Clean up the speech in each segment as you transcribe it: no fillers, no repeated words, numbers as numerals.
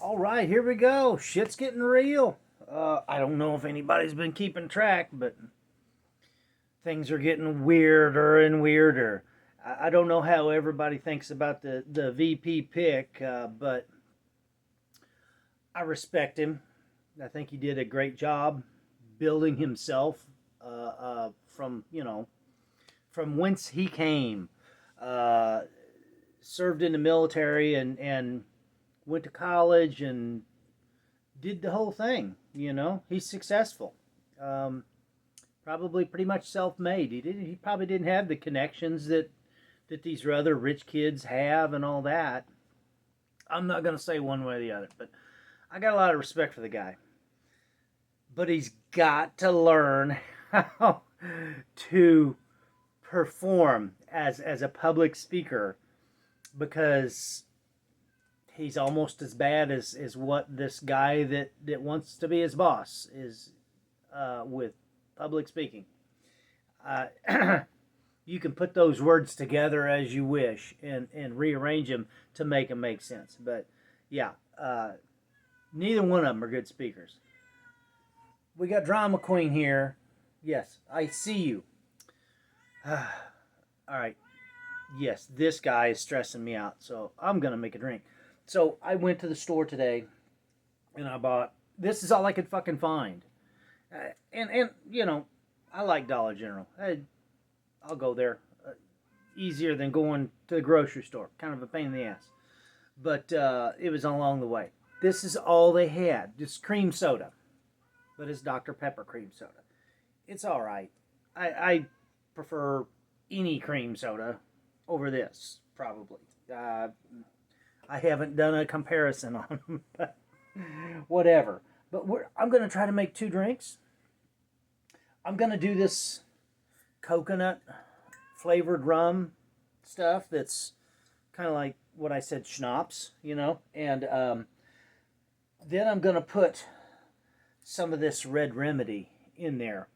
All right, here we go. Shit's getting real. I don't know if anybody's been keeping track, but things are getting weirder and weirder. I don't know how everybody thinks about the VP pick, but I respect him. I think he did a great job building himself from from whence he came. Uh, Served in the military and went to college and did the whole thing. He's successful. Um, Probably pretty much self-made. He probably didn't have the connections that these other rich kids have and all that. I'm not gonna say one way or the other, but I got a lot of respect for the guy. But he's got to learn how to perform as a public speaker because he's almost as bad as what this guy that wants to be his boss is with public speaking. Uh, you can put those words together as you wish and rearrange them to make them make sense. But yeah, neither one of them are good speakers. We got Drama Queen here. Yes, I see you. All right. Yes, this guy is stressing me out, so I'm going to make a drink. So I went to the store today and I bought, this is all I could fucking find. And I like Dollar General. I'll go there. Easier than going to the grocery store. Kind of a pain in the ass. But it was along the way. This is all they had. Just cream soda. But it's Dr. Pepper cream soda. It's all right. I prefer any cream soda over this, probably. I haven't done a comparison on them, but whatever. But I'm going to try to make two drinks. I'm going to do this coconut flavored rum stuff that's kind of like what I said, schnapps, and then I'm going to put some of this Red Remedy in there.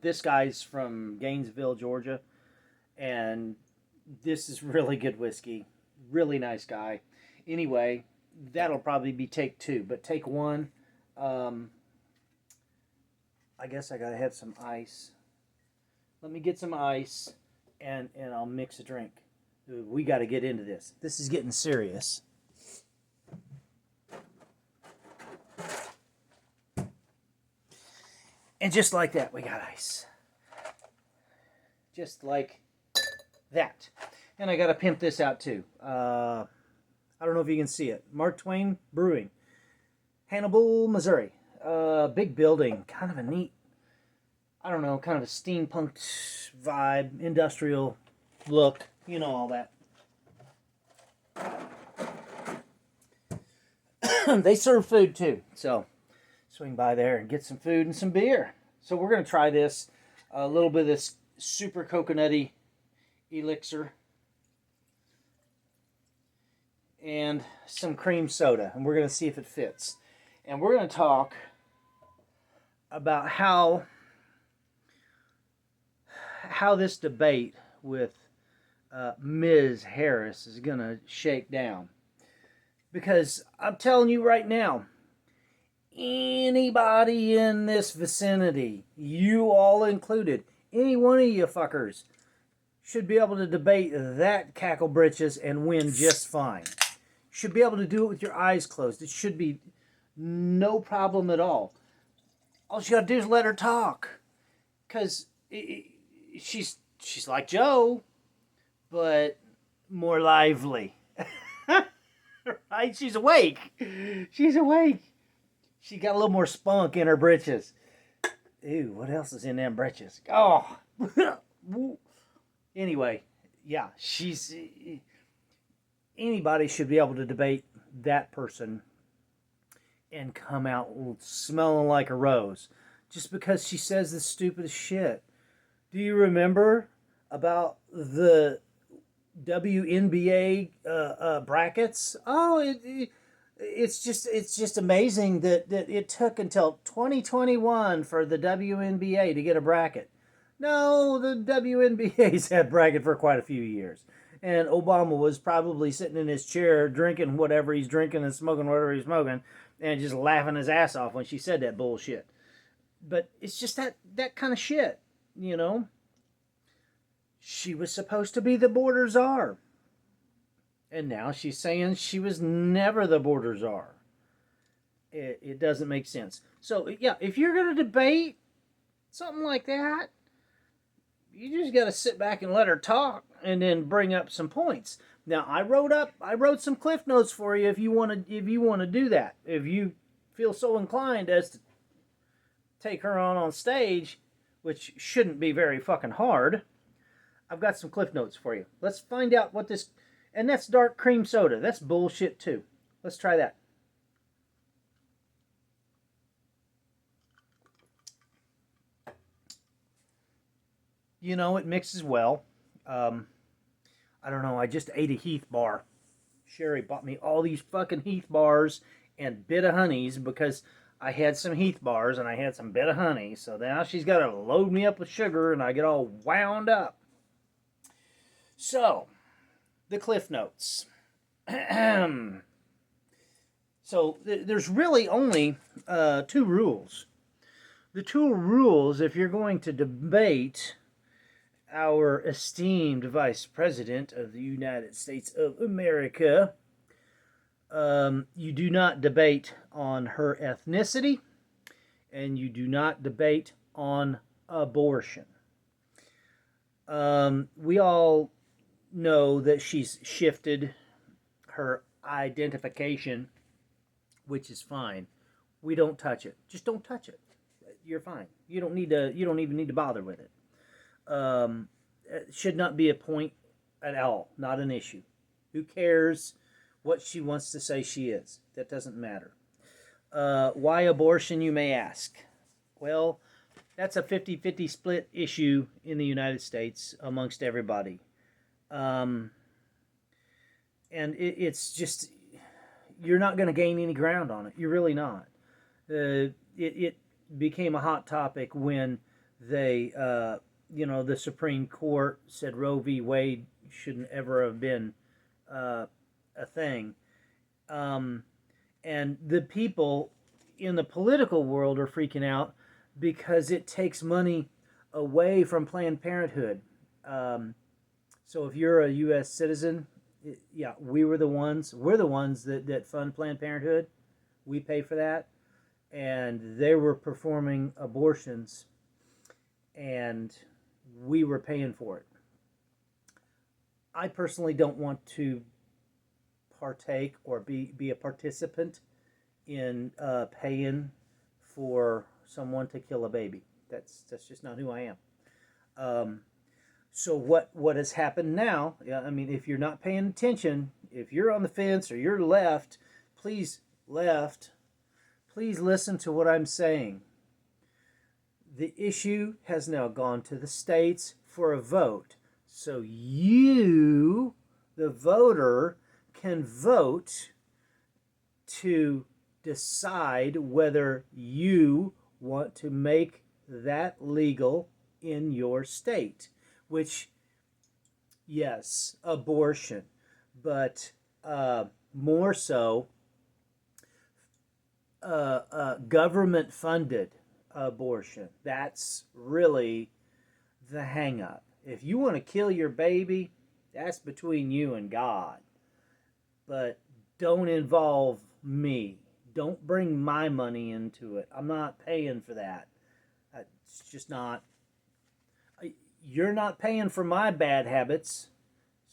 This guy's from Gainesville, Georgia, and this is really good whiskey. Really nice guy. Anyway, that'll probably be take two, but take one. I guess I gotta have some ice. Let me get some ice, and I'll mix a drink. We got to get into this. This is getting serious. And just like that, we got ice. Just like that. And I got to pimp this out too. I don't know if you can see it. Mark Twain Brewing. Hannibal, Missouri. Big building. Kind of a neat, I don't know, kind of a steampunk vibe. Industrial look. You know all that. They serve food too. So swing by there and get some food and some beer. So we're going to try this. A little bit of this super coconutty elixir. And some cream soda. And we're going to see if it fits. And we're going to talk about how this debate with Ms. Harris is going to shake down. Because I'm telling you right now, anybody in this vicinity, you all included, any one of you fuckers, should be able to debate that cackle britches and win just fine. Should be able to do it with your eyes closed. It should be no problem at all. All you gotta do is let her talk. Because she's like Joe, but more lively. Right? She's awake. She's awake. She got a little more spunk in her britches. Ew, what else is in them britches? Oh. Anyway, yeah, anybody should be able to debate that person and come out smelling like a rose just because she says the stupidest shit. Do you remember about the WNBA brackets? Oh, it's just amazing that it took until 2021 for the WNBA to get a bracket. No, the WNBA's had bracket for quite a few years. And Obama was probably sitting in his chair drinking whatever he's drinking and smoking whatever he's smoking and just laughing his ass off when she said that bullshit. But it's just that kind of shit, you know? She was supposed to be the border czar. And now she's saying she was never the border czar. It doesn't make sense. So, yeah, if you're going to debate something like that, you just got to sit back and let her talk and then bring up some points. Now, I wrote some cliff notes for you if you want to do that. If you feel so inclined as to take her on stage, which shouldn't be very fucking hard, I've got some cliff notes for you. Let's find out what this, and that's dark cream soda. That's bullshit too. Let's try that. You know, it mixes well. I don't know. I just ate a Heath bar. Sherry bought me all these fucking Heath bars and bit of honeys because I had some Heath bars and I had some bit of honey. So now she's got to load me up with sugar and I get all wound up. So, the Cliff Notes. So, there's really only 2 rules. The 2 rules, if you're going to debate our esteemed Vice President of the United States of America, you do not debate on her ethnicity, and you do not debate on abortion. We all know that she's shifted her identification, which is fine. We don't touch it. Just don't touch it. You're fine. You don't even need to bother with it. It should not be a point at all. Not an issue. Who cares what she wants to say she is? That doesn't matter. Why abortion, you may ask? Well, that's a 50-50 split issue in the United States amongst everybody. And it's just, you're not going to gain any ground on it. You're really not. It became a hot topic when they, the Supreme Court said Roe v. Wade shouldn't ever have been a thing. And the people in the political world are freaking out because it takes money away from Planned Parenthood. So if you're a U.S. citizen, we're the ones that fund Planned Parenthood. We pay for that. And they were performing abortions, and we were paying for it. I personally don't want to partake or be a participant in paying for someone to kill a baby. That's just not who I am. So what has happened now, I mean, if you're not paying attention, if you're on the fence or you're please listen to what I'm saying. The issue has now gone to the states for a vote. So you, the voter, can vote to decide whether you want to make that legal in your state. Which, yes, abortion, but more so government-funded abortion. That's really the hang-up. If you want to kill your baby, that's between you and God. But don't involve me. Don't bring my money into it. I'm not paying for that. It's just not. You're not paying for my bad habits,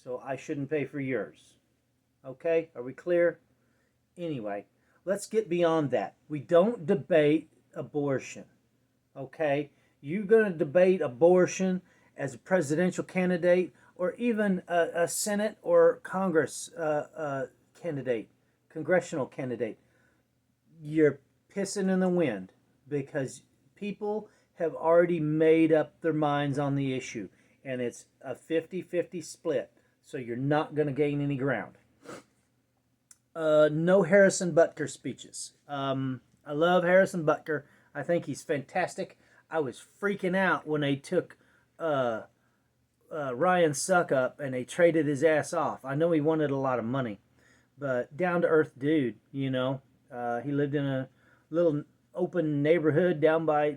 so I shouldn't pay for yours. Okay? Are we clear? Anyway, let's get beyond that. We don't debate abortion. Okay? You're going to debate abortion as a presidential candidate or even a Senate or Congress candidate, congressional candidate. You're pissing in the wind because people have already made up their minds on the issue, and it's a 50-50 split, so you're not going to gain any ground. No Harrison Butker speeches. I love Harrison Butker. I think he's fantastic. I was freaking out when they took Ryan Suckup, and they traded his ass off. I know he wanted a lot of money, but down to earth dude, you know. He lived in a little open neighborhood down by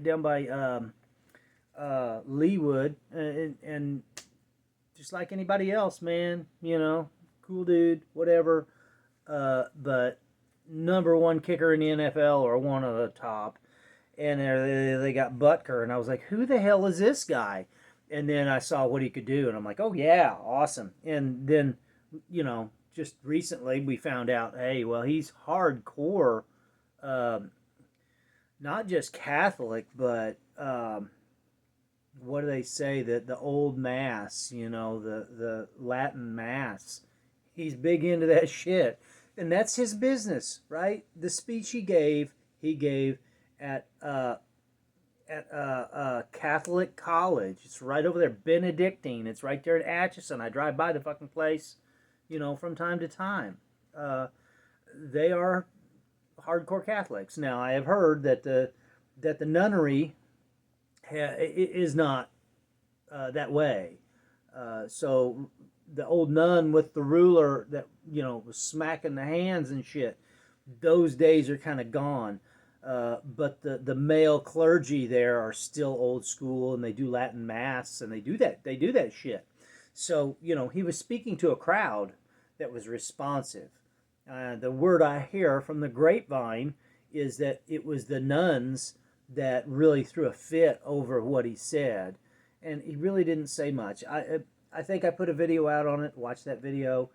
Leewood, and just like anybody else, man, you know, cool dude, whatever. But number one kicker in the NFL, or one of the top, and they got Butker, and I was like, who the hell is this guy? And then I saw what he could do, and I'm like, oh yeah, awesome. And then, you know, just recently we found out, hey, well, he's hardcore, um, not just Catholic, but what do they say, that the old mass, you know, the Latin mass. He's big into that shit, and that's his business, right? The speech he gave at Catholic college. It's right over there, Benedictine. It's right there in Atchison. I drive by the fucking place, you know, from time to time. They are hardcore Catholics. Now, I have heard that the nunnery is not that way. So the old nun with the ruler that, you know, was smacking the hands and shit, those days are kind of gone. But the male clergy there are still old school, and they do Latin mass, and they do that shit. So, you know, he was speaking to a crowd that was responsive. The word I hear from the grapevine is that it was the nuns that really threw a fit over what he said, and he really didn't say much. I think I put a video out on it. Watch that video.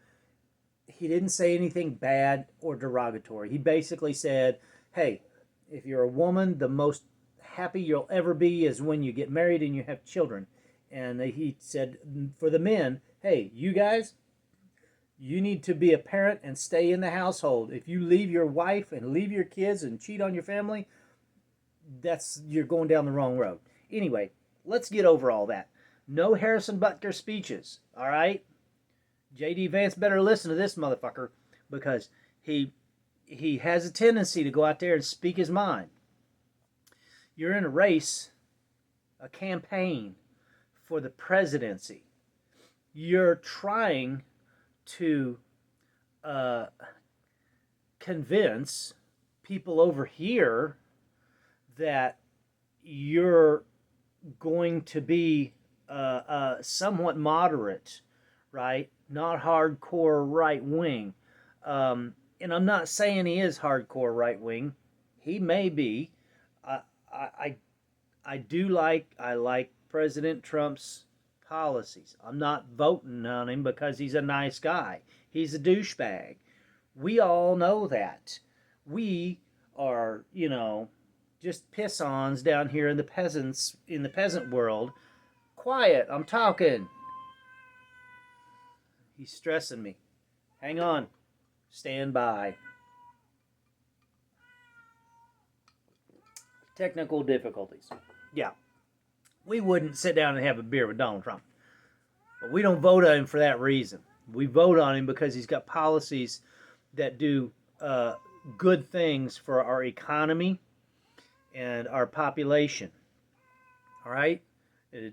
He didn't say anything bad or derogatory. He basically said, hey, if you're a woman, the most happy you'll ever be is when you get married and you have children. And he said, for the men, hey, you guys, you need to be a parent and stay in the household. If you leave your wife and leave your kids and cheat on your family, you're going down the wrong road. Anyway, let's get over all that. No Harrison Butker speeches, all right? J.D. Vance better listen to this motherfucker, because he has a tendency to go out there and speak his mind. You're in a race, a campaign for the presidency. You're trying to convince people over here that you're going to be somewhat moderate, right? Not hardcore right wing. And I'm not saying he is hardcore right wing. He may be. I like President Trump's policies. I'm not voting on him because he's a nice guy. He's a douchebag. We all know that. We are, you know, just piss-ons down here in the peasant world. Quiet, I'm talking. He's stressing me. Hang on. Stand by. Technical difficulties. Yeah. We wouldn't sit down and have a beer with Donald Trump. But we don't vote on him for that reason. We vote on him because he's got policies that do good things for our economy and our population. All right?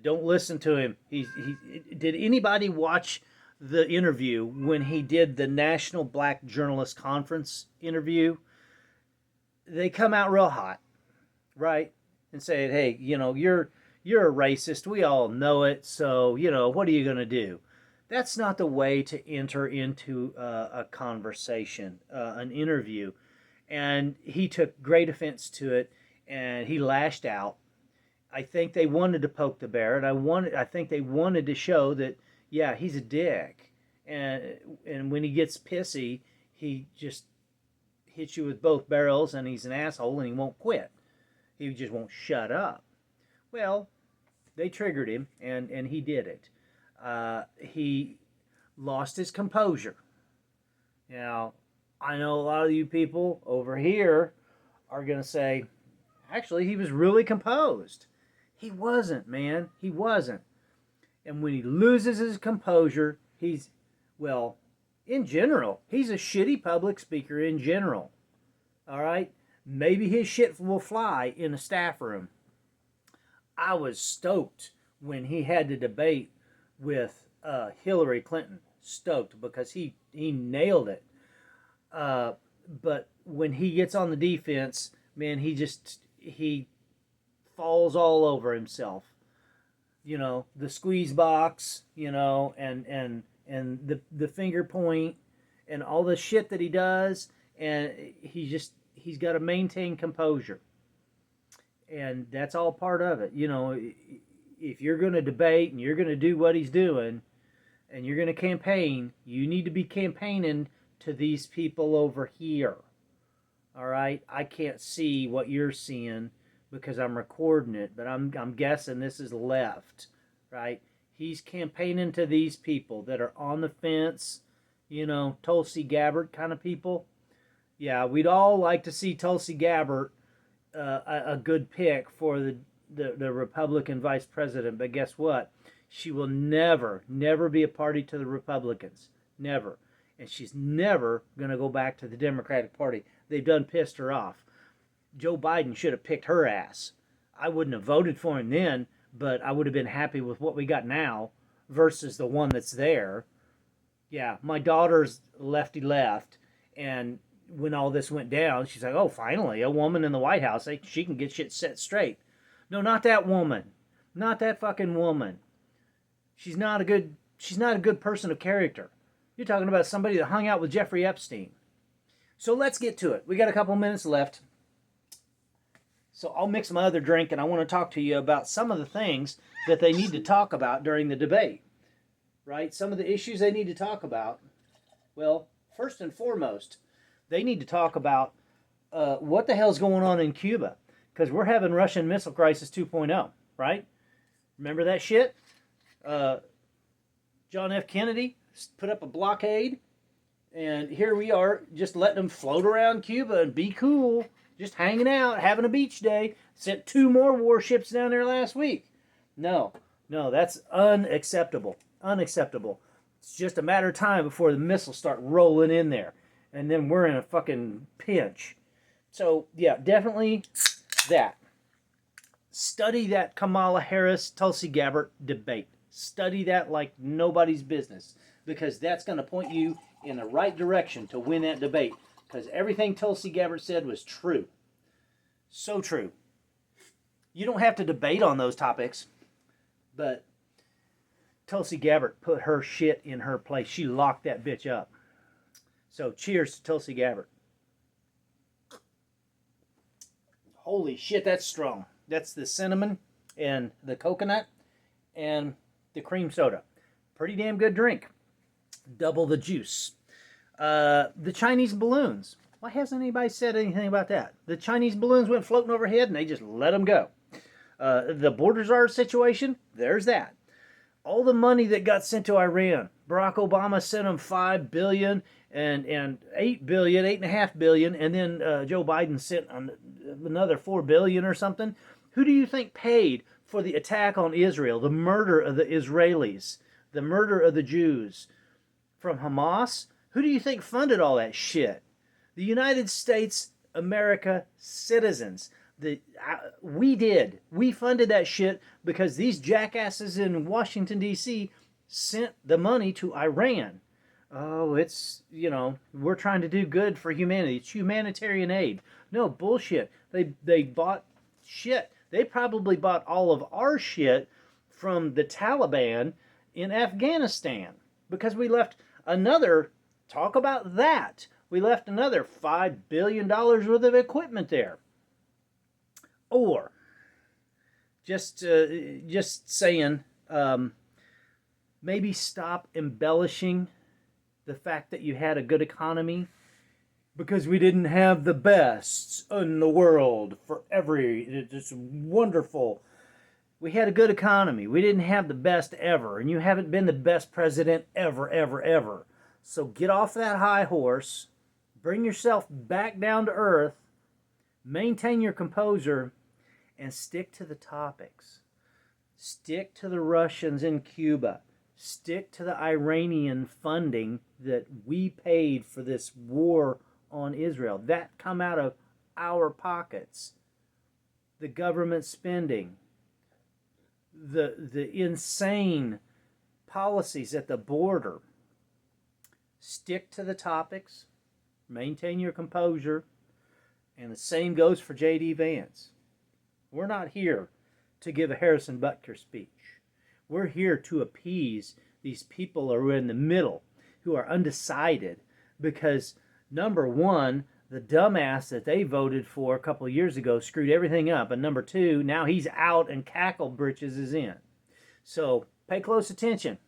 Don't listen to him. Did anybody watch the interview when he did the National Black Journalist Conference interview? They come out real hot, right? And say, hey, you know, you're a racist. We all know it. So, you know, what are you going to do? That's not the way to enter into a conversation, an interview. And he took great offense to it, and he lashed out. I think they wanted to poke the bear, and I think they wanted to show that, yeah, he's a dick. And when he gets pissy, he just hits you with both barrels, and he's an asshole, and he won't quit. He just won't shut up. Well, they triggered him, and he did it. He lost his composure. Now, I know a lot of you people over here are going to say, actually, he was really composed. He wasn't, man. He wasn't. And when he loses his composure, well, in general, he's a shitty public speaker in general. All right? Maybe his shit will fly in a staff room. I was stoked when he had to debate with Hillary Clinton. Stoked because he nailed it. Uh, but when he gets on the defense, man, he falls all over himself. You know, the squeeze box, you know, and the finger point and all the shit that he does, and he's got to maintain composure, and that's all part of it. You know, if you're going to debate and you're going to do what he's doing, and you're going to campaign, you need to be campaigning to these people over here. All right, I can't see what you're seeing because I'm recording it, but I'm guessing this is left, right? He's campaigning to these people that are on the fence, you know, Tulsi Gabbard kind of people. Yeah, we'd all like to see Tulsi Gabbard a good pick for the Republican vice president, but guess what? She will never be a party to the Republicans. Never. And she's never going to go back to the Democratic Party. They've done pissed her off. Joe Biden should have picked her ass. I wouldn't have voted for him then, but I would have been happy with what we got now versus the one that's there. Yeah, my daughter's lefty left, and when all this went down, she's like, oh, finally, a woman in the White House. She can get shit set straight. No, not that woman. Not that fucking woman. She's not a good person of character. You're talking about somebody that hung out with Jeffrey Epstein. So let's get to it. We got a couple minutes left. So I'll mix my other drink, and I want to talk to you about some of the things that they need to talk about during the debate. Right? Some of the issues they need to talk about. Well, first and foremost, they need to talk about what the hell's going on in Cuba. Because we're having Russian Missile Crisis 2.0, right? Remember that shit? John F. Kennedy put up a blockade, and here we are just letting them float around Cuba and be cool, just hanging out, having a beach day. Sent 2 more warships down there last week. No, that's unacceptable. Unacceptable. It's just a matter of time before the missiles start rolling in there, and then we're in a fucking pinch. So, yeah, definitely that. Study that Kamala Harris-Tulsi Gabbard debate. Study that like nobody's business, because that's going to point you in the right direction to win that debate, because everything Tulsi Gabbard said was true. So true. You don't have to debate on those topics, but Tulsi Gabbard put her shit in her place. She locked that bitch up. So cheers to Tulsi Gabbard. Holy shit, that's strong. That's the cinnamon and the coconut and the cream soda. Pretty damn good drink. Double the juice. The Chinese balloons. Why hasn't anybody said anything about that? The Chinese balloons went floating overhead and they just let them go. The border czar situation, there's that. All the money that got sent to Iran. Barack Obama sent them $5 billion and $8 billion, $8.5 billion, and then Joe Biden sent another $4 billion or something. Who do you think paid for the attack on Israel, the murder of the Israelis, the murder of the Jews from Hamas? Who do you think funded all that shit? The United States, America citizens. We did. We funded that shit because these jackasses in Washington, D.C. sent the money to Iran. Oh, it's, we're trying to do good for humanity. It's humanitarian aid. No, bullshit. They bought shit. They probably bought all of our shit from the Taliban in Afghanistan, because we left another, talk about that, we left another $5 billion worth of equipment there. Or, just saying, maybe stop embellishing the fact that you had a good economy, because we didn't have the best in the world for it's wonderful. We had a good economy. We didn't have the best ever, and you haven't been the best president ever. So get off that high horse, bring yourself back down to earth, maintain your composure, and stick to the topics. Stick to the Russians in Cuba. Stick to the Iranian funding that we paid for this war on Israel. That come out of our pockets. The government spending. The insane policies at the border. Stick to the topics, maintain your composure, and the same goes for J.D. Vance. We're not here to give a Harrison Butker speech. We're here to appease these people who are in the middle, who are undecided, because number one, the dumbass that they voted for a couple of years ago screwed everything up, and number two, now he's out and Cackle Britches is in. So pay close attention.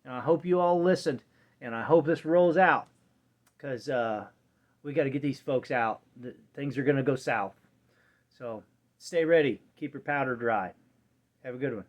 And I hope you all listened, and I hope this rolls out, because we got to get these folks out. Things are going to go south. So stay ready. Keep your powder dry. Have a good one.